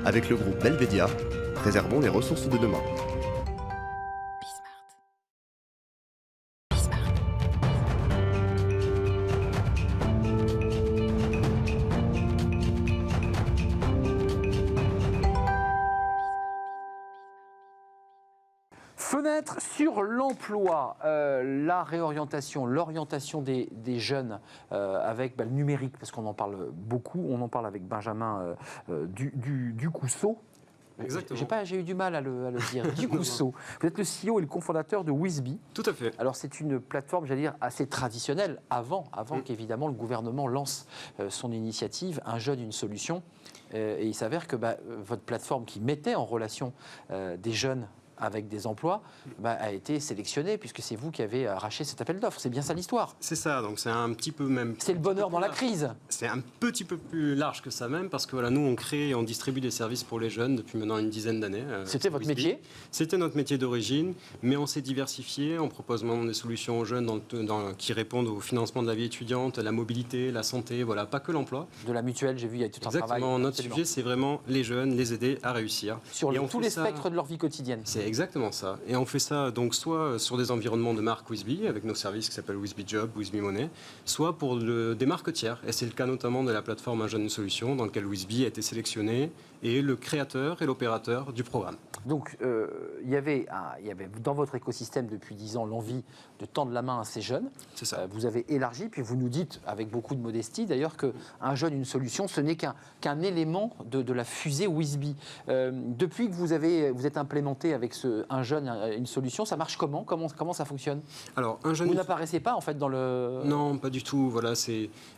Avec le groupe Belvedia, préservons les ressources de demain. Fenêtre sur l'emploi, la réorientation, l'orientation des jeunes avec le numérique, parce qu'on en parle beaucoup, on en parle avec Benjamin Ducousseau. Exactement. J'ai eu du mal à le dire. Ducousseau. Vous êtes le CEO et le cofondateur de Wizbee. Tout à fait. Alors c'est une plateforme, j'allais dire, assez traditionnelle, avant qu'évidemment le gouvernement lance son initiative, un jeune, une solution. Et il s'avère que votre plateforme qui mettait en relation des jeunes avec des emplois, a été sélectionné puisque c'est vous qui avez arraché cet appel d'offres. C'est bien ça l'histoire. C'est ça, donc c'est un petit peu même... C'est le bonheur dans la crise. C'est un petit peu plus large que ça même, parce que voilà, nous on crée et on distribue des services pour les jeunes depuis maintenant une dizaine d'années. C'était votre métier ? C'était notre métier d'origine, mais on s'est diversifié, on propose maintenant des solutions aux jeunes qui répondent au financement de la vie étudiante, la mobilité, la santé, voilà, pas que l'emploi. De la mutuelle, j'ai vu, il y a tout un travail. Exactement, notre sujet c'est vraiment les jeunes, les aider à réussir. Sur tous les spectres de leur vie quotidienne. C'est exactement ça. Et on fait ça donc soit sur des environnements de marque Wizbee, avec nos services qui s'appellent Wizbee Job, Wizbee Money, soit pour des marques tiers. Et c'est le cas notamment de la plateforme Un Jeune Une Solution, dans laquelle Wizbee a été sélectionné et le créateur et l'opérateur du programme. Donc il y avait dans votre écosystème depuis 10 ans l'envie de tendre la main à ces jeunes. C'est ça. Vous avez élargi, puis vous nous dites, avec beaucoup de modestie d'ailleurs, qu'un jeune, une solution, ce n'est qu'un élément de la fusée Wizbee. Depuis que vous êtes implémenté avec un jeune, une solution, ça marche comment ça fonctionne ? Alors, un jeune... Vous n'apparaissez pas en fait dans le... Non, pas du tout. Voilà,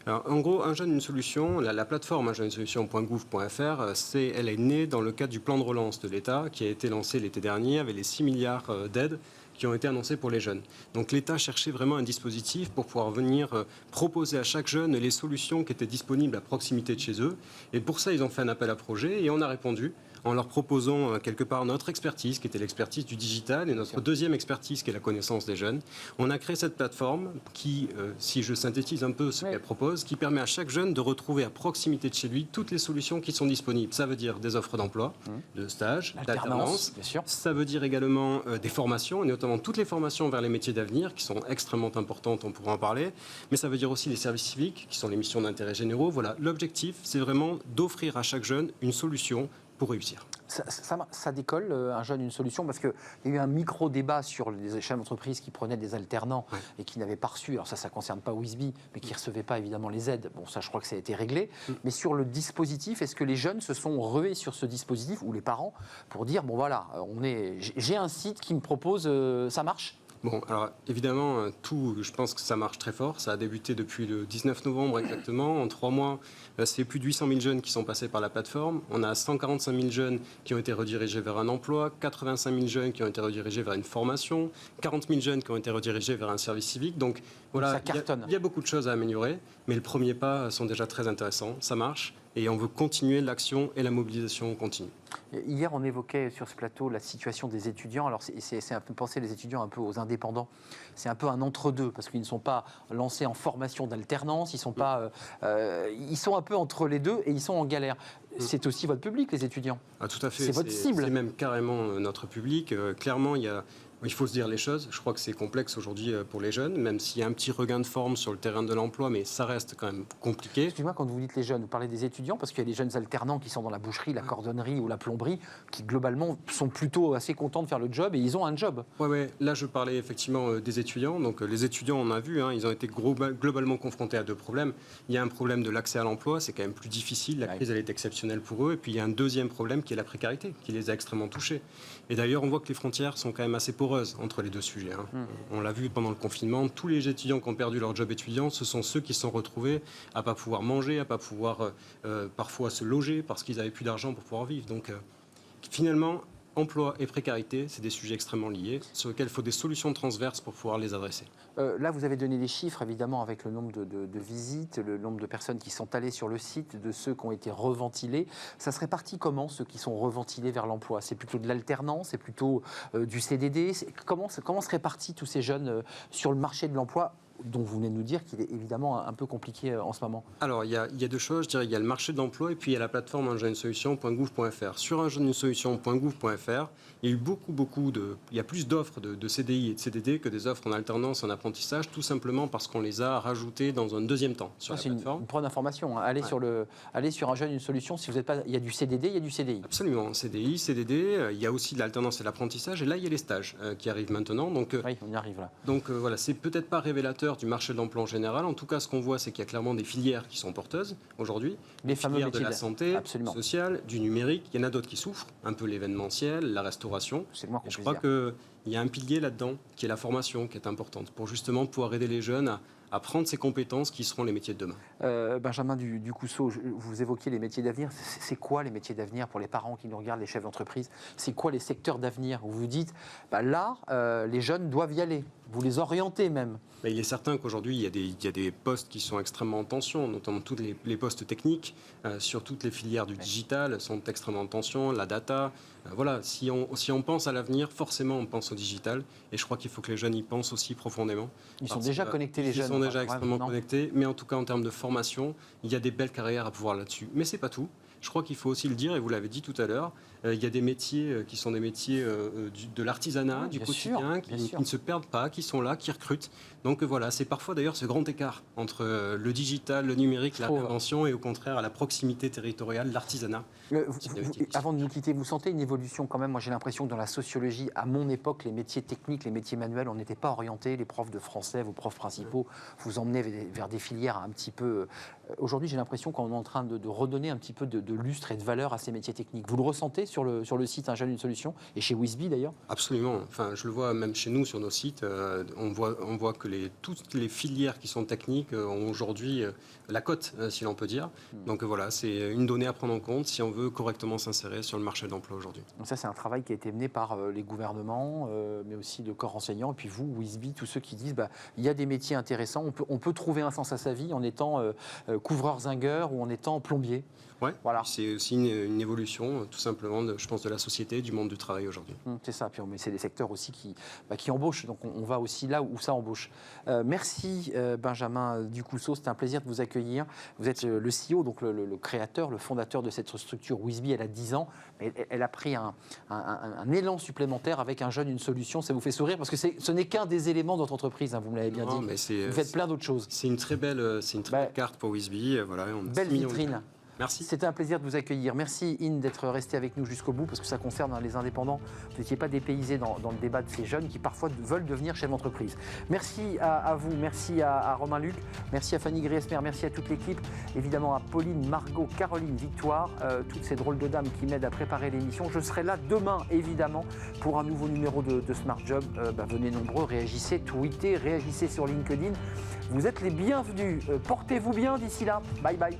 alors, en gros, Un Jeune, Une Solution, la plateforme unjeuneunesolution.gouv.fr, elle est née dans le cadre du plan de relance de l'État qui a été lancé l'été dernier avec les 6 milliards d'aides qui ont été annoncés pour les jeunes. Donc l'État cherchait vraiment un dispositif pour pouvoir venir proposer à chaque jeune les solutions qui étaient disponibles à proximité de chez eux. Et pour ça, ils ont fait un appel à projet et on a répondu en leur proposant quelque part notre expertise, qui était l'expertise du digital, et notre deuxième expertise, qui est la connaissance des jeunes. On a créé cette plateforme qui, si je synthétise un peu ce qu'elle propose, qui permet à chaque jeune de retrouver à proximité de chez lui toutes les solutions qui sont disponibles. Ça veut dire des offres d'emploi, de stage, d'alternance. Ça veut dire également des formations, et notamment toutes les formations vers les métiers d'avenir, qui sont extrêmement importantes, on pourra en parler. Mais ça veut dire aussi les services civiques, qui sont les missions d'intérêt généraux. Voilà, l'objectif, c'est vraiment d'offrir à chaque jeune une solution pour réussir. Ça décolle, Un Jeune, Une Solution, parce qu'il y a eu un micro-débat sur les chefs d'entreprise qui prenaient des alternants et qui n'avaient pas reçu, alors ça ne concerne pas Wizbee, mais qui ne recevaient pas évidemment les aides. Bon, ça, je crois que ça a été réglé. Mais sur le dispositif, est-ce que les jeunes se sont rués sur ce dispositif, ou les parents, pour dire, bon voilà, j'ai un site qui me propose, ça marche ? Bon, alors évidemment, je pense que ça marche très fort. Ça a débuté depuis le 19 novembre exactement. En 3 mois, c'est plus de 800 000 jeunes qui sont passés par la plateforme. On a 145 000 jeunes qui ont été redirigés vers un emploi, 85 000 jeunes qui ont été redirigés vers une formation, 40 000 jeunes qui ont été redirigés vers un service civique. Donc voilà, il y a beaucoup de choses à améliorer, mais les premiers pas sont déjà très intéressants. Ça marche. Et on veut continuer l'action et la mobilisation continue. Hier, on évoquait sur ce plateau la situation des étudiants. Alors, c'est un peu penser les étudiants un peu aux indépendants. C'est un peu un entre-deux, parce qu'ils ne sont pas lancés en formation d'alternance, ils sont un peu entre les deux et ils sont en galère. C'est aussi votre public, les étudiants. Ah, tout à fait. C'est votre cible. C'est même carrément notre public. Clairement, il faut se dire les choses. Je crois que c'est complexe aujourd'hui pour les jeunes, même s'il y a un petit regain de forme sur le terrain de l'emploi, mais ça reste quand même compliqué. Excusez-moi, quand vous dites les jeunes, vous parlez des étudiants, parce qu'il y a des jeunes alternants qui sont dans la boucherie, la cordonnerie ou la plomberie, qui globalement sont plutôt assez contents de faire le job et ils ont un job. Oui. Là, je parlais effectivement des étudiants. Donc les étudiants, on a vu, ils ont été globalement confrontés à 2 problèmes. Il y a un problème de l'accès à l'emploi, c'est quand même plus difficile. La crise, elle est exceptionnelle pour eux. Et puis il y a un deuxième problème qui est la précarité, qui les a extrêmement touchés. Et d'ailleurs, on voit que les frontières sont quand même assez poreuses entre les deux sujets. On l'a vu pendant le confinement, tous les étudiants qui ont perdu leur job étudiant, ce sont ceux qui se sont retrouvés à ne pas pouvoir manger, à ne pas pouvoir parfois se loger parce qu'ils n'avaient plus d'argent pour pouvoir vivre. Donc finalement, emploi et précarité, c'est des sujets extrêmement liés sur lesquels il faut des solutions transverses pour pouvoir les adresser. Là, vous avez donné des chiffres, évidemment, avec le nombre de visites, le nombre de personnes qui sont allées sur le site, de ceux qui ont été reventilés. Ça se répartit comment, ceux qui sont reventilés vers l'emploi ? C'est plutôt de l'alternance, c'est plutôt du CDD ? Comment se répartissent tous ces jeunes sur le marché de l'emploi dont vous venez de nous dire qu'il est évidemment un peu compliqué en ce moment? Alors, il y a deux choses. Je dirais il y a le marché de l'emploi et puis il y a la plateforme unjeunesolution.gouv.fr. Sur unjeunesolution.gouv.fr, il y a eu il y a plus d'offres de CDI et de CDD que des offres en alternance, en apprentissage, tout simplement parce qu'on les a rajoutées dans un deuxième temps sur la plateforme. Une bonne information. Hein. Allez sur Un jeune, une solution. Si vous n'êtes pas, il y a du CDD, il y a du CDI. Absolument. CDI, CDD, il y a aussi de l'alternance et de l'apprentissage. Et là, il y a les stages qui arrivent maintenant. Donc, oui, on y arrive là. Donc voilà, c'est peut-être pas révélateur du marché de l'emploi en général. En tout cas, ce qu'on voit, c'est qu'il y a clairement des filières qui sont porteuses aujourd'hui. Les fameux filières de métiers la santé, absolument. sociale, du numérique. Il y en a d'autres qui souffrent, un peu l'événementiel, la restauration. C'est le moins qu'on Et je puisse crois dire. qu'il y a un pilier là-dedans, qui est la formation, qui est importante, pour justement pouvoir aider les jeunes à prendre ces compétences qui seront les métiers de demain. Benjamin Ducousseau, vous évoquiez les métiers d'avenir. C'est quoi les métiers d'avenir pour les parents qui nous regardent, les chefs d'entreprise? C'est quoi les secteurs d'avenir où vous dites, là, les jeunes doivent y aller? Vous les orientez même. Mais il est certain qu'aujourd'hui, il y a des postes qui sont extrêmement en tension, notamment tous les postes techniques sur toutes les filières du digital sont extrêmement en tension, la data. Voilà, si on pense à l'avenir, forcément on pense au digital. Et je crois qu'il faut que les jeunes y pensent aussi profondément. Ils sont déjà connectés, les jeunes. Ils sont déjà extrêmement connectés, mais en tout cas en termes de formation, il y a des belles carrières à pouvoir là-dessus. Mais c'est pas tout. Je crois qu'il faut aussi le dire, et vous l'avez dit tout à l'heure, il y a des métiers qui sont des métiers de l'artisanat, du quotidien, qui ne se perdent pas, qui sont là, qui recrutent. Donc voilà, c'est parfois d'ailleurs ce grand écart entre le digital, le numérique, la réinvention et au contraire à la proximité territoriale, l'artisanat. Avant de nous quitter, vous sentez une évolution quand même? Moi j'ai l'impression que dans la sociologie, à mon époque, les métiers techniques, les métiers manuels, on n'était pas orientés. Les profs de français, vos profs principaux, vous emmenaient vers des filières un petit peu... Aujourd'hui j'ai l'impression qu'on est en train de redonner un petit peu de lustre et de valeur à ces métiers techniques. Vous le ressentez sur le site Un jeune, une solution, et chez Wizbee d'ailleurs? Absolument. Enfin, je le vois même chez nous sur nos sites. On voit que toutes les filières qui sont techniques ont aujourd'hui la cote, si l'on peut dire. Donc voilà, c'est une donnée à prendre en compte si on veut correctement s'insérer sur le marché de l'emploi aujourd'hui. Donc ça, c'est un travail qui a été mené par les gouvernements, mais aussi le corps enseignant. Et puis vous, Wizbee, tous ceux qui disent il y a des métiers intéressants, on peut trouver un sens à sa vie en étant couvreur-zingueur ou en étant plombier. Ouais, voilà. C'est aussi une évolution, tout simplement, je pense, de la société, du monde du travail aujourd'hui. C'est ça, puis c'est des secteurs aussi qui embauchent, donc on va aussi là où ça embauche. Merci Benjamin Ducousseau, c'était un plaisir de vous accueillir. Vous êtes le CEO, donc le créateur, le fondateur de cette structure Wizbee. Elle a 10 ans, mais elle a pris un élan supplémentaire avec Un jeune, une solution. Ça vous fait sourire parce que ce n'est qu'un des éléments de votre entreprise, hein, vous me l'avez bien dit. Mais vous faites plein d'autres choses. C'est une très belle carte pour Wizbee. Voilà, belle vitrine. Merci. C'était un plaisir de vous accueillir. Merci Inde d'être resté avec nous jusqu'au bout parce que ça concerne les indépendants. Vous n'étiez pas dépaysés dans le débat de ces jeunes qui parfois veulent devenir chef d'entreprise. Merci à vous, merci à Romain Luc, merci à Fanny Griesmer, merci à toute l'équipe, évidemment à Pauline, Margot, Caroline, Victoire, toutes ces drôles de dames qui m'aident à préparer l'émission. Je serai là demain évidemment pour un nouveau numéro de Smart Job. Venez nombreux, réagissez, tweetez, réagissez sur LinkedIn. Vous êtes les bienvenus. Portez-vous bien d'ici là. Bye bye.